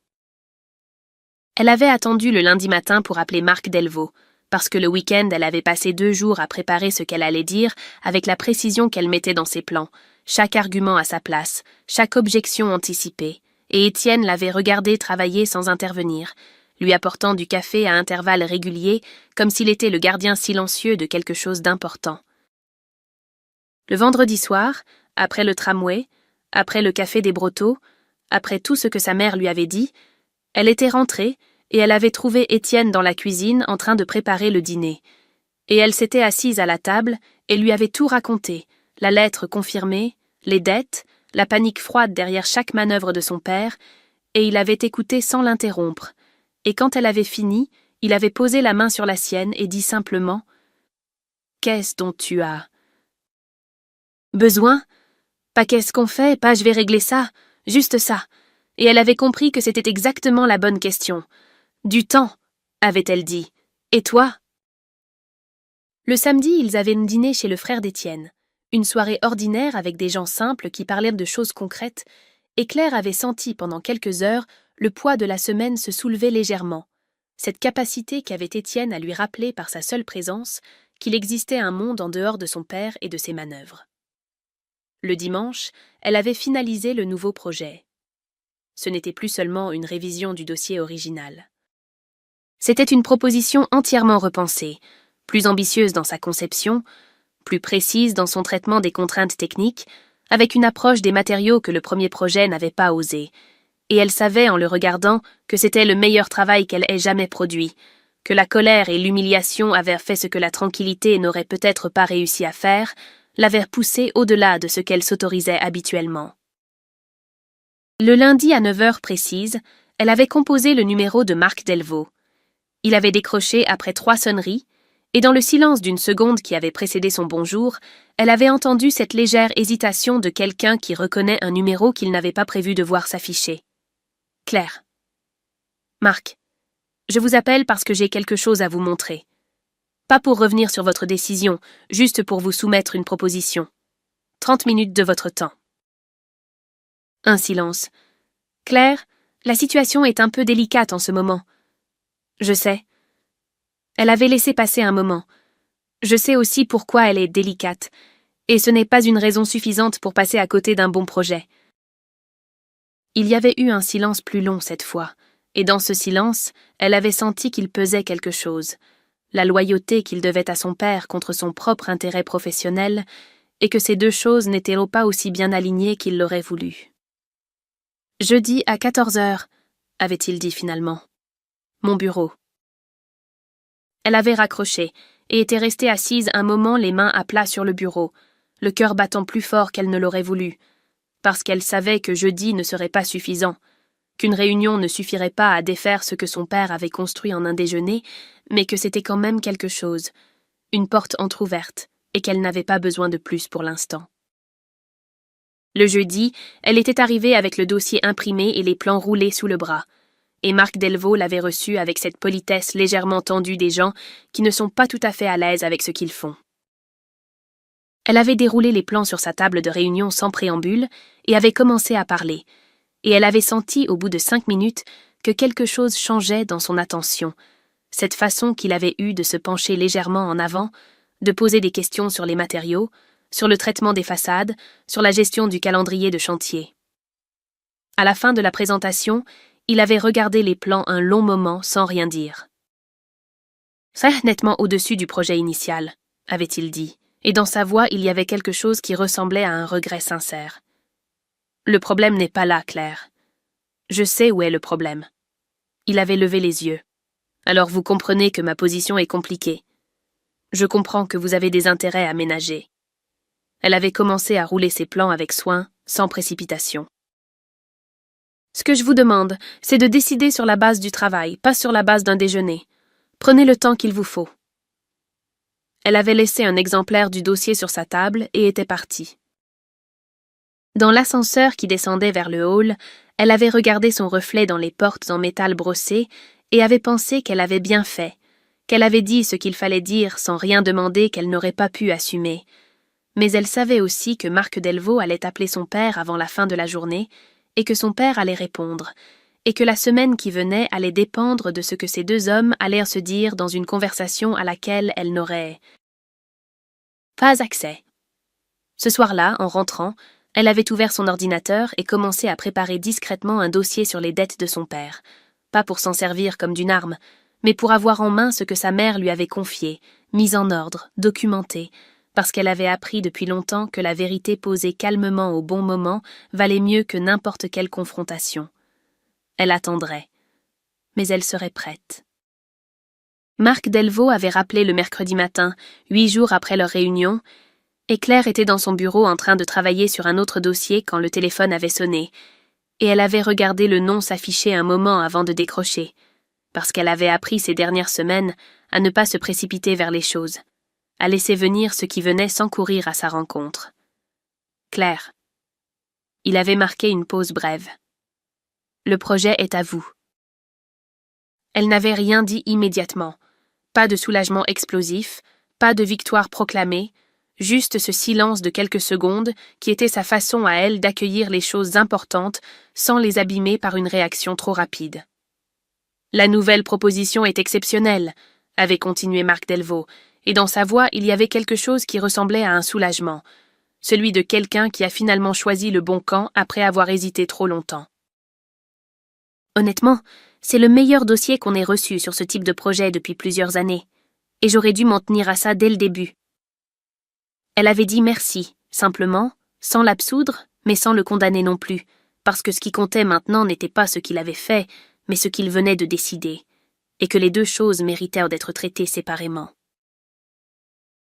Elle avait attendu le lundi matin pour appeler Marc Delvaux, parce que le week-end, elle avait passé 2 jours à préparer ce qu'elle allait dire avec la précision qu'elle mettait dans ses plans, chaque argument à sa place, chaque objection anticipée, et Étienne l'avait regardé travailler sans intervenir, lui apportant du café à intervalles réguliers, comme s'il était le gardien silencieux de quelque chose d'important. Le vendredi soir, après le tramway, après le café des Brotteaux, après tout ce que sa mère lui avait dit, elle était rentrée et elle avait trouvé Étienne dans la cuisine en train de préparer le dîner. Et elle s'était assise à la table et lui avait tout raconté, la lettre confirmée, les dettes, la panique froide derrière chaque manœuvre de son père, et il avait écouté sans l'interrompre. Et quand elle avait fini, il avait posé la main sur la sienne et dit simplement « Qu'est-ce dont tu as besoin ? Pas qu'est-ce qu'on fait, pas je vais régler ça, juste ça. » Et elle avait compris que c'était exactement la bonne question. « Du temps, avait-elle dit. Et toi ?» Le samedi, ils avaient dîné chez le frère d'Étienne. Une soirée ordinaire avec des gens simples qui parlaient de choses concrètes, et Claire avait senti pendant quelques heures le poids de la semaine se soulever légèrement. Cette capacité qu'avait Étienne à lui rappeler par sa seule présence qu'il existait un monde en dehors de son père et de ses manœuvres. Le dimanche, elle avait finalisé le nouveau projet. Ce n'était plus seulement une révision du dossier original. C'était une proposition entièrement repensée, plus ambitieuse dans sa conception, plus précise dans son traitement des contraintes techniques, avec une approche des matériaux que le premier projet n'avait pas osé. Et elle savait en le regardant que c'était le meilleur travail qu'elle ait jamais produit, que la colère et l'humiliation avaient fait ce que la tranquillité n'aurait peut-être pas réussi à faire, l'avaient poussée au-delà de ce qu'elle s'autorisait habituellement. Le lundi à 9h précise, elle avait composé le numéro de Marc Delvaux. Il avait décroché après 3 sonneries, et dans le silence d'une seconde qui avait précédé son bonjour, elle avait entendu cette légère hésitation de quelqu'un qui reconnaît un numéro qu'il n'avait pas prévu de voir s'afficher. Claire. Marc, je vous appelle parce que j'ai quelque chose à vous montrer. Pas pour revenir sur votre décision, juste pour vous soumettre une proposition. 30 minutes de votre temps. Un silence. Claire, la situation est un peu délicate en ce moment. Je sais. Elle avait laissé passer un moment. Je sais aussi pourquoi elle est délicate, et ce n'est pas une raison suffisante pour passer à côté d'un bon projet. Il y avait eu un silence plus long cette fois, et dans ce silence, elle avait senti qu'il pesait quelque chose, la loyauté qu'il devait à son père contre son propre intérêt professionnel, et que ces deux choses n'étaient pas aussi bien alignées qu'il l'aurait voulu. « Jeudi à 14h, avait-il dit finalement. Mon bureau. » Elle avait raccroché et était restée assise un moment les mains à plat sur le bureau, le cœur battant plus fort qu'elle ne l'aurait voulu, parce qu'elle savait que jeudi ne serait pas suffisant, qu'une réunion ne suffirait pas à défaire ce que son père avait construit en un déjeuner, mais que c'était quand même quelque chose, une porte entr'ouverte, et qu'elle n'avait pas besoin de plus pour l'instant. Le jeudi, elle était arrivée avec le dossier imprimé et les plans roulés sous le bras, et Marc Delvaux l'avait reçu avec cette politesse légèrement tendue des gens qui ne sont pas tout à fait à l'aise avec ce qu'ils font. Elle avait déroulé les plans sur sa table de réunion sans préambule et avait commencé à parler, et elle avait senti au bout de 5 minutes que quelque chose changeait dans son attention, cette façon qu'il avait eue de se pencher légèrement en avant, de poser des questions sur les matériaux, sur le traitement des façades, sur la gestion du calendrier de chantier. À la fin de la présentation, il avait regardé les plans un long moment sans rien dire. « C'est nettement au-dessus du projet initial, » avait-il dit, et dans sa voix il y avait quelque chose qui ressemblait à un regret sincère. « Le problème n'est pas là, Claire. Je sais où est le problème. » Il avait levé les yeux. « Alors vous comprenez que ma position est compliquée. Je comprends que vous avez des intérêts à ménager. » Elle avait commencé à rouler ses plans avec soin, sans précipitation. « Ce que je vous demande, c'est de décider sur la base du travail, pas sur la base d'un déjeuner. Prenez le temps qu'il vous faut. » Elle avait laissé un exemplaire du dossier sur sa table et était partie. Dans l'ascenseur qui descendait vers le hall, elle avait regardé son reflet dans les portes en métal brossé et avait pensé qu'elle avait bien fait, qu'elle avait dit ce qu'il fallait dire sans rien demander qu'elle n'aurait pas pu assumer. Mais elle savait aussi que Marc Delvaux allait appeler son père avant la fin de la journée et que son père allait répondre, et que la semaine qui venait allait dépendre de ce que ces deux hommes allèrent se dire dans une conversation à laquelle elle n'aurait pas accès. Ce soir-là, en rentrant, Elle avait ouvert son ordinateur et commencé à préparer discrètement un dossier sur les dettes de son père. Pas pour s'en servir comme d'une arme, mais pour avoir en main ce que sa mère lui avait confié, mis en ordre, documenté, parce qu'elle avait appris depuis longtemps que la vérité posée calmement au bon moment valait mieux que n'importe quelle confrontation. Elle attendrait. Mais elle serait prête. Marc Delvaux avait rappelé le mercredi matin, 8 jours après leur réunion, et Claire était dans son bureau en train de travailler sur un autre dossier quand le téléphone avait sonné, et elle avait regardé le nom s'afficher un moment avant de décrocher, parce qu'elle avait appris ces dernières semaines à ne pas se précipiter vers les choses, à laisser venir ce qui venait sans courir à sa rencontre. Claire. Il avait marqué une pause brève. Le projet est à vous. Elle n'avait rien dit immédiatement. Pas de soulagement explosif, pas de victoire proclamée, juste ce silence de quelques secondes qui était sa façon à elle d'accueillir les choses importantes sans les abîmer par une réaction trop rapide. La nouvelle proposition est exceptionnelle, avait continué Marc Delvaux, et dans sa voix il y avait quelque chose qui ressemblait à un soulagement, celui de quelqu'un qui a finalement choisi le bon camp après avoir hésité trop longtemps. Honnêtement, c'est le meilleur dossier qu'on ait reçu sur ce type de projet depuis plusieurs années, et j'aurais dû m'en tenir à ça dès le début. Elle avait dit merci, simplement, sans l'absoudre, mais sans le condamner non plus, parce que ce qui comptait maintenant n'était pas ce qu'il avait fait, mais ce qu'il venait de décider, et que les deux choses méritèrent d'être traitées séparément.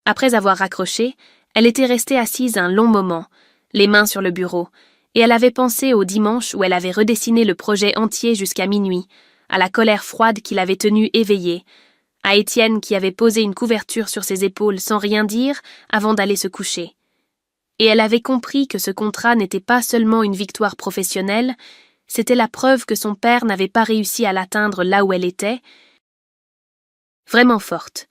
Après avoir raccroché, elle était restée assise un long moment, les mains sur le bureau, et elle avait pensé au dimanche où elle avait redessiné le projet entier jusqu'à minuit, à la colère froide qui l'avait tenue éveillée, à Étienne qui avait posé une couverture sur ses épaules sans rien dire avant d'aller se coucher. Et elle avait compris que ce contrat n'était pas seulement une victoire professionnelle, c'était la preuve que son père n'avait pas réussi à l'atteindre là où elle était, vraiment forte.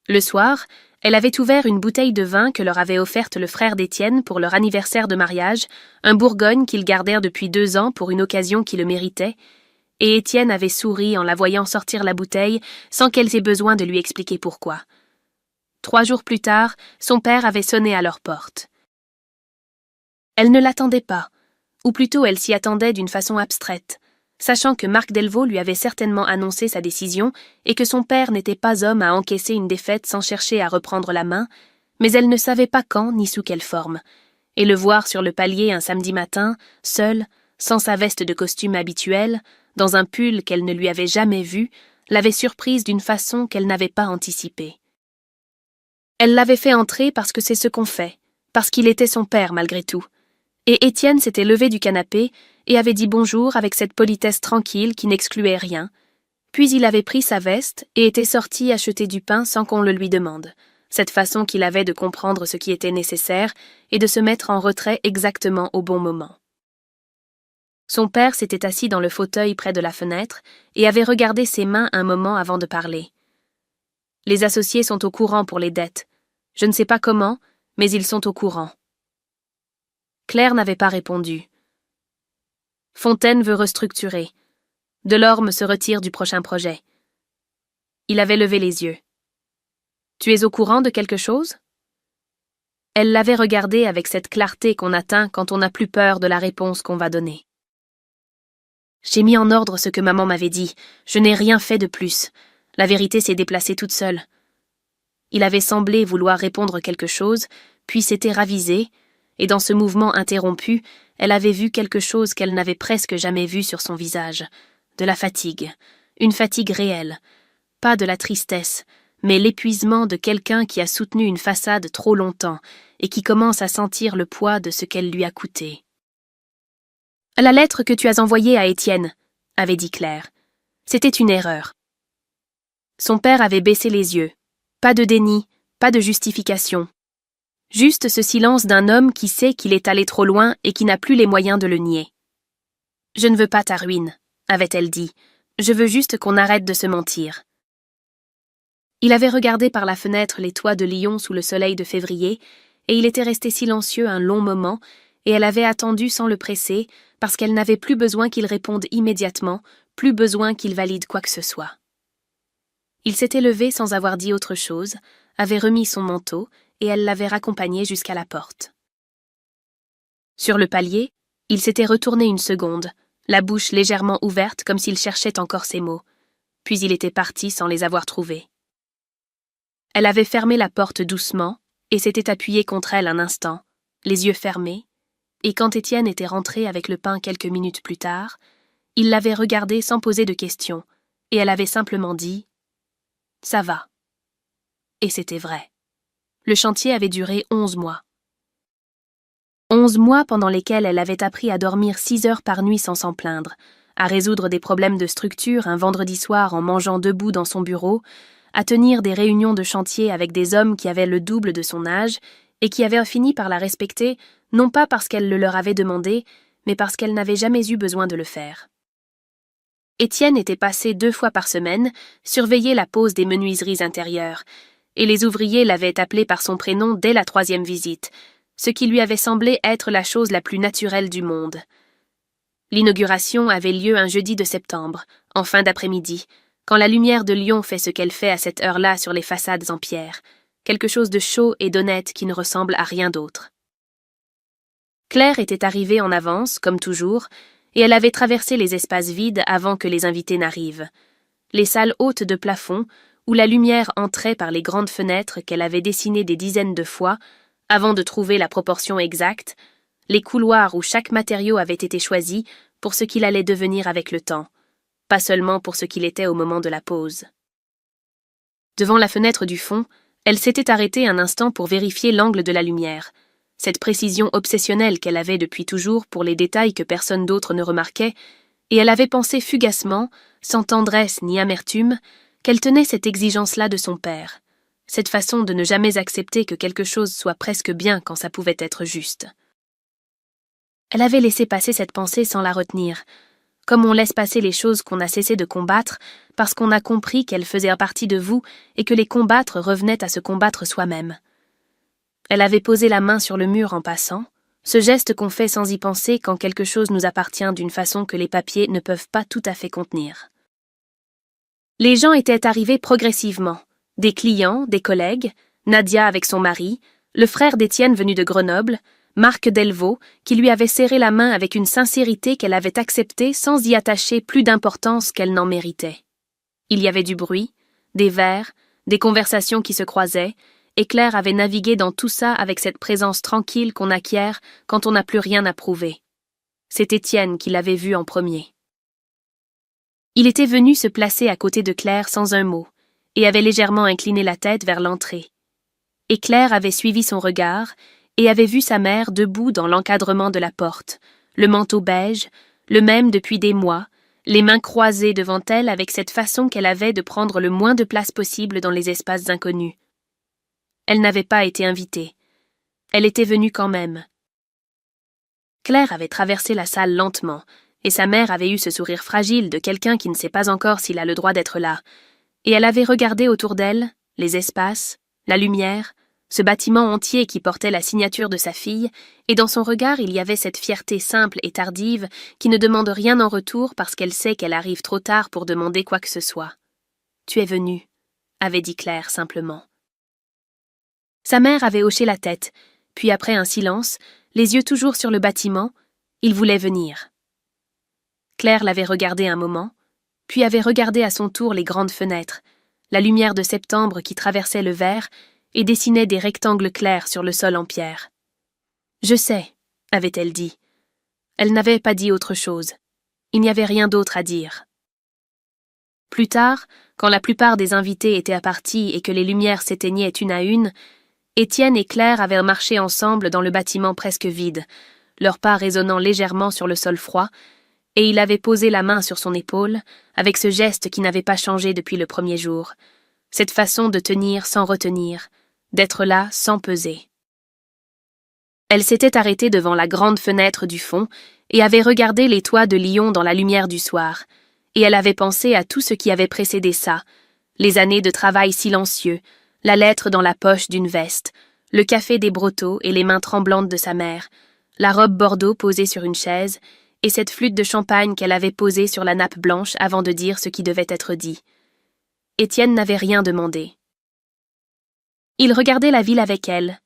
Le soir, elle avait ouvert une bouteille de vin que leur avait offerte le frère d'Étienne pour leur anniversaire de mariage, un Bourgogne qu'ils gardèrent depuis 2 ans pour une occasion qui le méritait, et Étienne avait souri en la voyant sortir la bouteille sans qu'elle ait besoin de lui expliquer pourquoi. 3 jours plus tard, son père avait sonné à leur porte. Elle ne l'attendait pas, ou plutôt elle s'y attendait d'une façon abstraite, sachant que Marc Delvaux lui avait certainement annoncé sa décision et que son père n'était pas homme à encaisser une défaite sans chercher à reprendre la main, mais elle ne savait pas quand ni sous quelle forme, et le voir sur le palier un samedi matin, seul, sans sa veste de costume habituelle, dans un pull qu'elle ne lui avait jamais vu, l'avait surprise d'une façon qu'elle n'avait pas anticipée. Elle l'avait fait entrer parce que c'est ce qu'on fait, parce qu'il était son père malgré tout. Et Étienne s'était levé du canapé et avait dit bonjour avec cette politesse tranquille qui n'excluait rien. Puis il avait pris sa veste et était sorti acheter du pain sans qu'on le lui demande, cette façon qu'il avait de comprendre ce qui était nécessaire et de se mettre en retrait exactement au bon moment. Son père s'était assis dans le fauteuil près de la fenêtre et avait regardé ses mains un moment avant de parler. « Les associés sont au courant pour les dettes. Je ne sais pas comment, mais ils sont au courant. » Claire n'avait pas répondu. Fontaine veut restructurer. Delorme se retire du prochain projet. Il avait levé les yeux. Tu es au courant de quelque chose? Elle l'avait regardé avec cette clarté qu'on atteint quand on n'a plus peur de la réponse qu'on va donner. J'ai mis en ordre ce que maman m'avait dit. Je n'ai rien fait de plus. La vérité s'est déplacée toute seule. Il avait semblé vouloir répondre quelque chose, puis s'était ravisé, et dans ce mouvement interrompu, elle avait vu quelque chose qu'elle n'avait presque jamais vu sur son visage. De la fatigue. Une fatigue réelle. Pas de la tristesse, mais l'épuisement de quelqu'un qui a soutenu une façade trop longtemps et qui commence à sentir le poids de ce qu'elle lui a coûté. « La lettre que tu as envoyée à Étienne, » avait dit Claire. « C'était une erreur. » Son père avait baissé les yeux. Pas de déni, pas de justification. Juste ce silence d'un homme qui sait qu'il est allé trop loin et qui n'a plus les moyens de le nier. « Je ne veux pas ta ruine, » avait-elle dit. « Je veux juste qu'on arrête de se mentir. » Il avait regardé par la fenêtre les toits de Lyon sous le soleil de février, et il était resté silencieux un long moment, et elle avait attendu sans le presser, parce qu'elle n'avait plus besoin qu'il réponde immédiatement, plus besoin qu'il valide quoi que ce soit. Il s'était levé sans avoir dit autre chose, avait remis son manteau, et elle l'avait raccompagné jusqu'à la porte. Sur le palier, il s'était retourné une seconde, la bouche légèrement ouverte comme s'il cherchait encore ses mots, puis il était parti sans les avoir trouvés. Elle avait fermé la porte doucement et s'était appuyée contre elle un instant, les yeux fermés, et quand Étienne était rentré avec le pain quelques minutes plus tard, il l'avait regardée sans poser de questions, et elle avait simplement dit « Ça va ». Et c'était vrai. Le chantier avait duré 11 mois. 11 mois pendant lesquels elle avait appris à dormir 6 heures par nuit sans s'en plaindre, à résoudre des problèmes de structure un vendredi soir en mangeant debout dans son bureau, à tenir des réunions de chantier avec des hommes qui avaient le double de son âge et qui avaient fini par la respecter, non pas parce qu'elle le leur avait demandé, mais parce qu'elle n'avait jamais eu besoin de le faire. Étienne était passé 2 fois par semaine surveiller la pose des menuiseries intérieures, et les ouvriers l'avaient appelé par son prénom dès la 3e visite, ce qui lui avait semblé être la chose la plus naturelle du monde. L'inauguration avait lieu un jeudi de septembre, en fin d'après-midi, quand la lumière de Lyon fait ce qu'elle fait à cette heure-là sur les façades en pierre, quelque chose de chaud et d'honnête qui ne ressemble à rien d'autre. Claire était arrivée en avance, comme toujours, et elle avait traversé les espaces vides avant que les invités n'arrivent. Les salles hautes de plafond, où la lumière entrait par les grandes fenêtres qu'elle avait dessinées des dizaines de fois, avant de trouver la proportion exacte, les couloirs où chaque matériau avait été choisi pour ce qu'il allait devenir avec le temps, pas seulement pour ce qu'il était au moment de la pose. Devant la fenêtre du fond, elle s'était arrêtée un instant pour vérifier l'angle de la lumière, cette précision obsessionnelle qu'elle avait depuis toujours pour les détails que personne d'autre ne remarquait, et elle avait pensé fugacement, sans tendresse ni amertume, qu'elle tenait cette exigence-là de son père, cette façon de ne jamais accepter que quelque chose soit presque bien quand ça pouvait être juste. Elle avait laissé passer cette pensée sans la retenir, comme on laisse passer les choses qu'on a cessé de combattre parce qu'on a compris qu'elles faisaient partie de vous et que les combattre revenait à se combattre soi-même. Elle avait posé la main sur le mur en passant, ce geste qu'on fait sans y penser quand quelque chose nous appartient d'une façon que les papiers ne peuvent pas tout à fait contenir. Les gens étaient arrivés progressivement, des clients, des collègues, Nadia avec son mari, le frère d'Étienne venu de Grenoble, Marc Delvaux, qui lui avait serré la main avec une sincérité qu'elle avait acceptée sans y attacher plus d'importance qu'elle n'en méritait. Il y avait du bruit, des verres, des conversations qui se croisaient, et Claire avait navigué dans tout ça avec cette présence tranquille qu'on acquiert quand on n'a plus rien à prouver. C'est Étienne qui l'avait vue en premier. Il était venu se placer à côté de Claire sans un mot, et avait légèrement incliné la tête vers l'entrée. Et Claire avait suivi son regard, et avait vu sa mère debout dans l'encadrement de la porte, le manteau beige, le même depuis des mois, les mains croisées devant elle avec cette façon qu'elle avait de prendre le moins de place possible dans les espaces inconnus. Elle n'avait pas été invitée. Elle était venue quand même. Claire avait traversé la salle lentement, et sa mère avait eu ce sourire fragile de quelqu'un qui ne sait pas encore s'il a le droit d'être là, et elle avait regardé autour d'elle, les espaces, la lumière, ce bâtiment entier qui portait la signature de sa fille, et dans son regard il y avait cette fierté simple et tardive qui ne demande rien en retour parce qu'elle sait qu'elle arrive trop tard pour demander quoi que ce soit. « Tu es venue », avait dit Claire simplement. Sa mère avait hoché la tête, puis après un silence, les yeux toujours sur le bâtiment, il voulait venir. Claire l'avait regardé un moment, puis avait regardé à son tour les grandes fenêtres, la lumière de septembre qui traversait le verre et dessinait des rectangles clairs sur le sol en pierre. « Je sais », avait-elle dit. Elle n'avait pas dit autre chose. Il n'y avait rien d'autre à dire. Plus tard, quand la plupart des invités étaient partis et que les lumières s'éteignaient une à une, Étienne et Claire avaient marché ensemble dans le bâtiment presque vide, leurs pas résonnant légèrement sur le sol froid, et il avait posé la main sur son épaule, avec ce geste qui n'avait pas changé depuis le premier jour, cette façon de tenir sans retenir, d'être là sans peser. Elle s'était arrêtée devant la grande fenêtre du fond et avait regardé les toits de Lyon dans la lumière du soir, et elle avait pensé à tout ce qui avait précédé ça, les années de travail silencieux, la lettre dans la poche d'une veste, le café des Brotteaux et les mains tremblantes de sa mère, la robe bordeaux posée sur une chaise, et cette flûte de champagne qu'elle avait posée sur la nappe blanche avant de dire ce qui devait être dit. Étienne n'avait rien demandé. Il regardait la ville avec elle.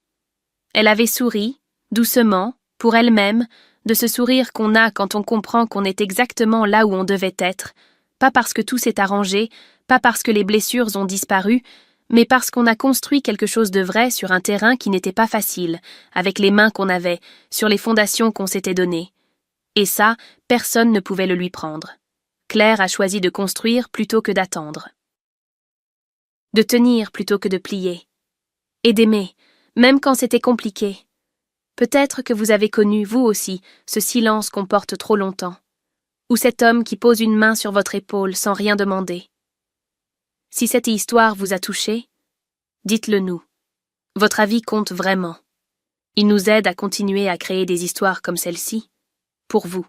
Elle avait souri, doucement, pour elle-même, de ce sourire qu'on a quand on comprend qu'on est exactement là où on devait être, pas parce que tout s'est arrangé, pas parce que les blessures ont disparu, mais parce qu'on a construit quelque chose de vrai sur un terrain qui n'était pas facile, avec les mains qu'on avait, sur les fondations qu'on s'était données. Et ça, personne ne pouvait le lui prendre. Claire a choisi de construire plutôt que d'attendre. De tenir plutôt que de plier. Et d'aimer, même quand c'était compliqué. Peut-être que vous avez connu, vous aussi, ce silence qu'on porte trop longtemps. Ou cet homme qui pose une main sur votre épaule sans rien demander. Si cette histoire vous a touché, dites-le nous. Votre avis compte vraiment. Il nous aide à continuer à créer des histoires comme celle-ci, pour vous.